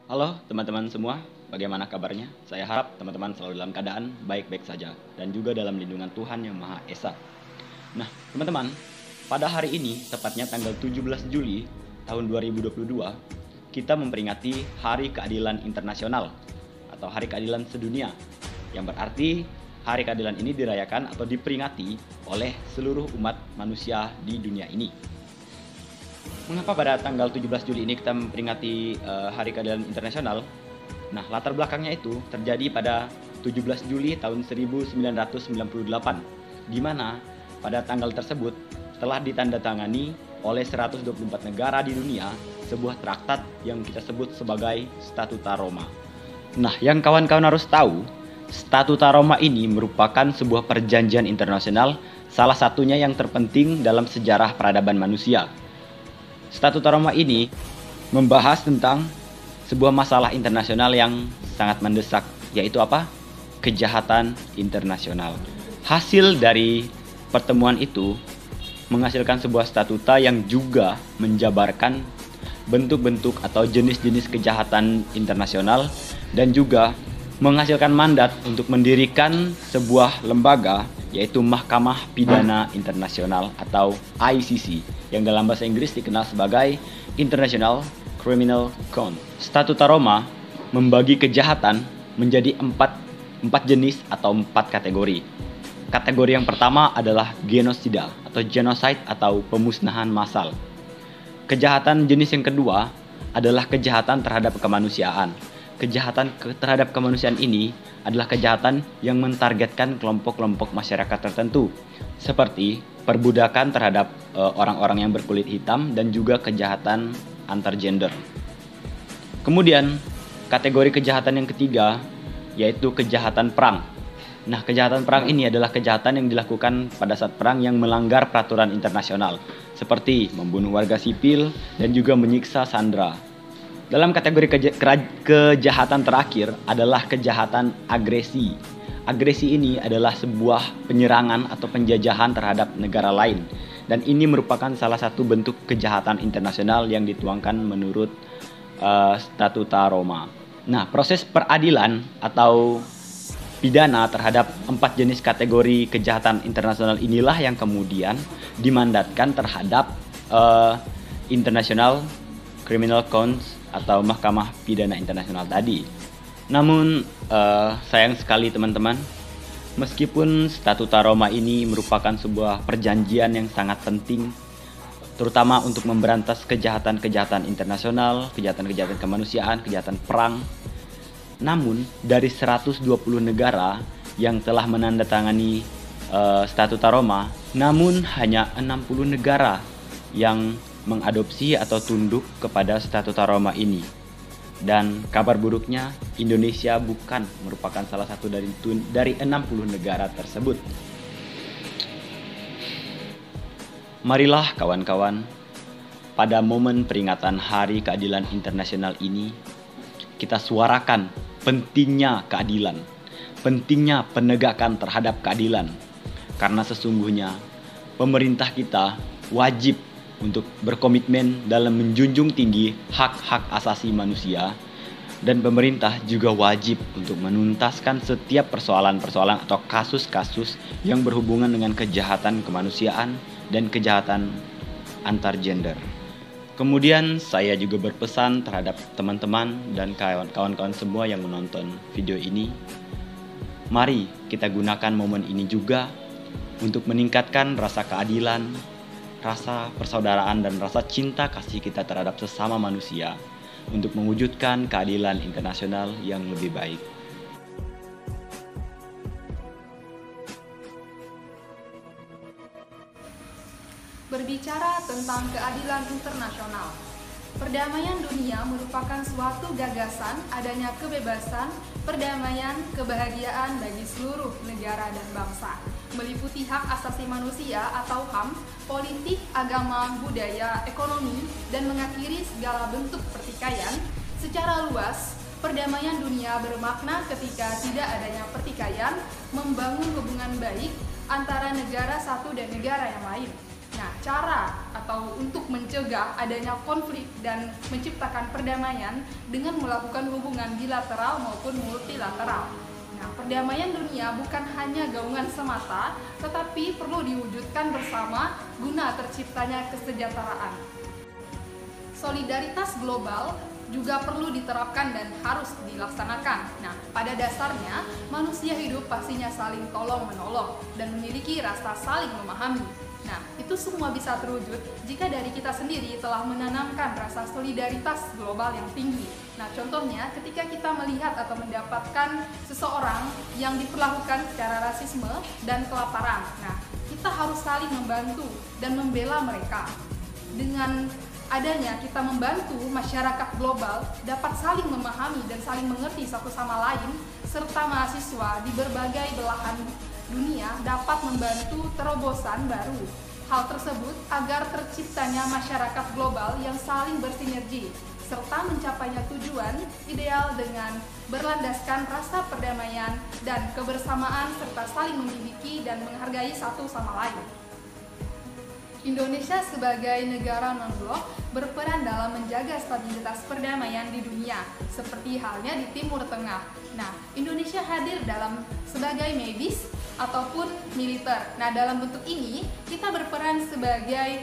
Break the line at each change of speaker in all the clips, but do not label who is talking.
Halo teman-teman semua, bagaimana kabarnya? Saya harap teman-teman selalu dalam keadaan baik-baik saja dan juga dalam lindungan Tuhan Yang Maha Esa. Nah, teman-teman, pada hari ini, tepatnya tanggal 17 Juli tahun 2022, kita memperingati Hari Keadilan Internasional atau Hari Keadilan Sedunia, yang berarti Hari Keadilan ini dirayakan atau diperingati oleh seluruh umat manusia di dunia ini. Mengapa pada tanggal 17 Juli ini kita memperingati Hari Keadilan Internasional? Nah, latar belakangnya itu terjadi pada 17 Juli tahun 1998, di mana pada tanggal tersebut telah ditandatangani oleh 124 negara di dunia sebuah traktat yang kita sebut sebagai Statuta Roma. Nah, yang kawan-kawan harus tahu, Statuta Roma ini merupakan sebuah perjanjian internasional, salah satunya yang terpenting dalam sejarah peradaban manusia. Statuta Roma ini membahas tentang sebuah masalah internasional yang sangat mendesak, yaitu apa? Kejahatan internasional. Hasil dari pertemuan itu menghasilkan sebuah statuta yang juga menjabarkan bentuk-bentuk atau jenis-jenis kejahatan internasional dan juga menghasilkan mandat untuk mendirikan sebuah lembaga, yaitu Mahkamah Pidana Internasional atau ICC, yang dalam bahasa Inggris dikenal sebagai International Criminal Court. Statuta Roma membagi kejahatan menjadi empat jenis atau 4 kategori. Kategori yang pertama adalah genosida atau genocide atau pemusnahan massal. Kejahatan jenis yang kedua adalah kejahatan terhadap kemanusiaan. Kejahatan terhadap kemanusiaan ini adalah kejahatan yang mentargetkan kelompok-kelompok masyarakat tertentu, seperti perbudakan terhadap orang-orang yang berkulit hitam dan juga kejahatan antar gender. Kemudian, kategori kejahatan yang ketiga yaitu kejahatan perang. Nah, kejahatan perang ini adalah kejahatan yang dilakukan pada saat perang yang melanggar peraturan internasional, seperti membunuh warga sipil dan juga menyiksa sandera. Dalam kategori kejahatan terakhir adalah kejahatan agresi. Agresi ini adalah sebuah penyerangan atau penjajahan terhadap negara lain. Dan ini merupakan salah satu bentuk kejahatan internasional yang dituangkan menurut Statuta Roma. Nah, proses peradilan atau pidana terhadap 4 jenis kategori kejahatan internasional inilah yang kemudian dimandatkan terhadap International Criminal Court atau Mahkamah Pidana Internasional tadi. Namun sayang sekali teman-teman, meskipun Statuta Roma ini merupakan sebuah perjanjian yang sangat penting, terutama untuk memberantas kejahatan-kejahatan internasional, kejahatan-kejahatan kemanusiaan, kejahatan perang. Namun dari 120 negara yang telah menandatangani Statuta Roma, namun hanya 60 negara yang mengadopsi atau tunduk kepada Statuta Roma ini. Dan kabar buruknya, Indonesia bukan merupakan salah satu dari 60 negara tersebut. Marilah kawan-kawan, pada momen peringatan Hari Keadilan Internasional ini, kita suarakan pentingnya keadilan, pentingnya penegakan terhadap keadilan. Karena sesungguhnya pemerintah kita wajib untuk berkomitmen dalam menjunjung tinggi hak-hak asasi manusia, dan pemerintah juga wajib untuk menuntaskan setiap persoalan-persoalan atau kasus-kasus yang berhubungan dengan kejahatan kemanusiaan dan kejahatan antar gender. Kemudian saya juga berpesan terhadap teman-teman dan kawan-kawan semua yang menonton video ini, mari kita gunakan momen ini juga untuk meningkatkan rasa keadilan, rasa persaudaraan dan rasa cinta kasih kita terhadap sesama manusia untuk mewujudkan keadilan internasional yang lebih baik.
Berbicara tentang keadilan internasional, perdamaian dunia merupakan suatu gagasan adanya kebebasan, perdamaian, kebahagiaan bagi seluruh negara dan bangsa, meliputi hak asasi manusia atau HAM, politik, agama, budaya, ekonomi, dan mengakhiri segala bentuk pertikaian. Secara luas, perdamaian dunia bermakna ketika tidak adanya pertikaian, membangun hubungan baik antara negara satu dan negara yang lain. Nah, Nah, cara atau untuk mencegah adanya konflik dan menciptakan perdamaian dengan melakukan hubungan bilateral maupun multilateral. Nah, perdamaian dunia bukan hanya gaungan semata, tetapi perlu diwujudkan bersama guna terciptanya kesejahteraan. Solidaritas global juga perlu diterapkan dan harus dilaksanakan. Nah, pada dasarnya manusia hidup pastinya saling tolong-menolong dan memiliki rasa saling memahami. Nah, itu semua bisa terwujud jika dari kita sendiri telah menanamkan rasa solidaritas global yang tinggi. Nah, contohnya ketika kita melihat atau mendapatkan seseorang yang diperlakukan secara rasisme dan kelaparan. Nah, kita harus saling membantu dan membela mereka. Dengan adanya kita membantu masyarakat global dapat saling memahami dan saling mengerti satu sama lain, serta mahasiswa di berbagai belahan dunia dapat membantu terobosan baru. Hal tersebut agar terciptanya masyarakat global yang saling bersinergi serta mencapainya tujuan ideal dengan berlandaskan rasa perdamaian dan kebersamaan serta saling memiliki dan menghargai satu sama lain. Indonesia sebagai negara non-blok berperan dalam menjaga stabilitas perdamaian di dunia, seperti halnya di Timur Tengah. Nah, Indonesia hadir dalam sebagai medis ataupun militer. Nah, dalam bentuk ini kita berperan sebagai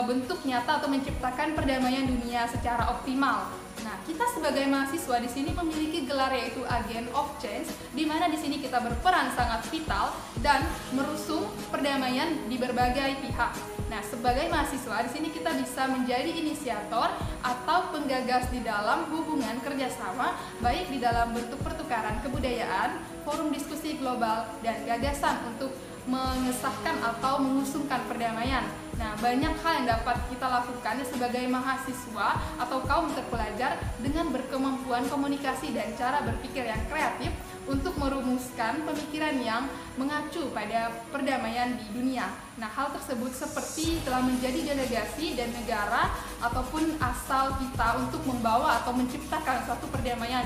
bentuk nyata atau menciptakan perdamaian dunia secara optimal. Nah, kita sebagai mahasiswa di sini memiliki gelar yaitu Agent of Change, di mana di sini kita berperan sangat vital dan merusung perdamaian di berbagai pihak. Nah, sebagai mahasiswa di sini kita bisa menjadi inisiator atau penggagas di dalam hubungan kerjasama, baik di dalam bentuk pertukaran kebudayaan, forum diskusi global, dan gagasan untuk mengesahkan atau mengusungkan perdamaian. Nah, banyak hal yang dapat kita lakukan sebagai mahasiswa atau kaum terpelajar dengan berkemampuan komunikasi dan cara berpikir yang kreatif untuk merumuskan pemikiran yang mengacu pada perdamaian di dunia. Nah, hal tersebut seperti telah menjadi delegasi dan negara ataupun asal kita untuk membawa atau menciptakan suatu perdamaian.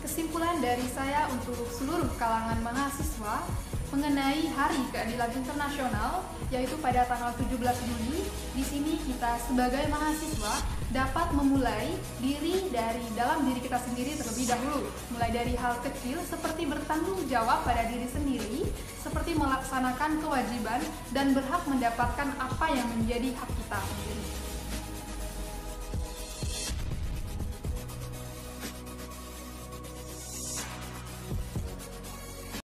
Kesimpulan dari saya untuk seluruh kalangan mahasiswa mengenai Hari Keadilan Internasional, yaitu pada tanggal 17 Juli, di sini kita sebagai mahasiswa dapat memulai diri dari dalam diri kita sendiri terlebih dahulu, mulai dari hal kecil seperti bertanggung jawab pada diri sendiri, seperti melaksanakan kewajiban dan berhak mendapatkan apa yang menjadi hak kita sendiri.